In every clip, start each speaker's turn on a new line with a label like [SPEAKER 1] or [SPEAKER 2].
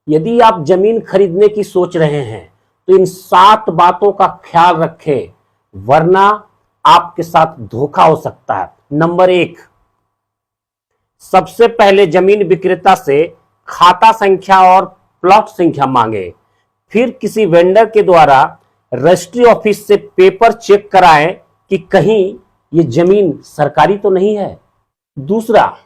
[SPEAKER 1] यदि आप जमीन खरीदने की सोच रहे हैं तो इन 7 बातों का ख्याल रखें, वरना आपके साथ धोखा हो सकता है। नंबर 1, सबसे पहले जमीन विक्रेता से खाता संख्या और प्लॉट संख्या मांगे। फिर किसी वेंडर के द्वारा रजिस्ट्री ऑफिस से पेपर चेक कराएं कि कहीं ये जमीन सरकारी तो नहीं है। दूसरा,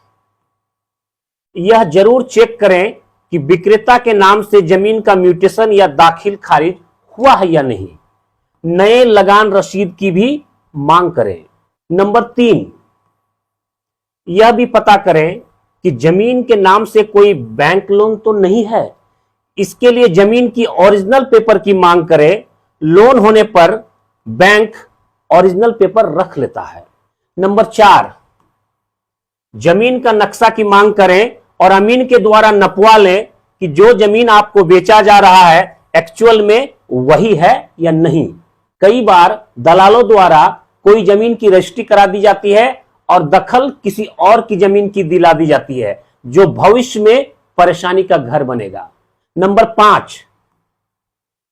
[SPEAKER 1] यह जरूर चेक करें कि विक्रेता के नाम से जमीन का म्यूटेशन या दाखिल खारिज हुआ है या नहीं। नए लगान रसीद की भी मांग करें। नंबर 3, यह भी पता करें कि जमीन के नाम से कोई बैंक लोन तो नहीं है। इसके लिए जमीन की ओरिजिनल पेपर की मांग करें। लोन होने पर बैंक ओरिजिनल पेपर रख लेता है। नंबर 4, जमीन का नक्शा की मांग करें और अमीन के द्वारा नपवा लें कि जो जमीन आपको बेचा जा रहा है एक्चुअल में वही है या नहीं। कई बार दलालों द्वारा कोई जमीन की रजिस्ट्री करा दी जाती है और दखल किसी और की जमीन की दिला दी जाती है, जो भविष्य में परेशानी का घर बनेगा। नंबर 5,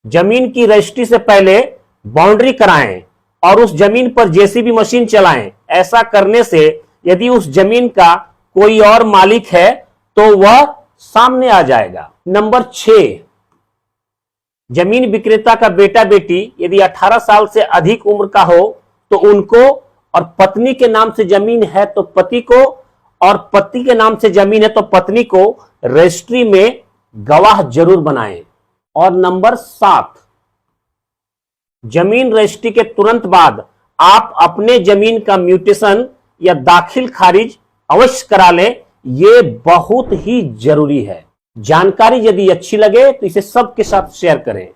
[SPEAKER 1] जमीन की रजिस्ट्री से पहले बाउंड्री कराएं और उस जमीन पर जेसीबी मशीन चलाएं। ऐसा करने से यदि उस जमीन का कोई और मालिक है तो वह सामने आ जाएगा। नंबर 6, जमीन विक्रेता का बेटा बेटी यदि 18 साल से अधिक उम्र का हो तो उनको, और पत्नी के नाम से जमीन है तो पति को, और पति के नाम से जमीन है तो पत्नी को रजिस्ट्री में गवाह जरूर बनाएं। और नंबर 7, जमीन रजिस्ट्री के तुरंत बाद आप अपने जमीन का म्यूटेशन या दाखिल खारिज अवश्य करा लें। यह बहुत ही जरूरी है। जानकारी यदि अच्छी लगे तो इसे सबके साथ शेयर करें।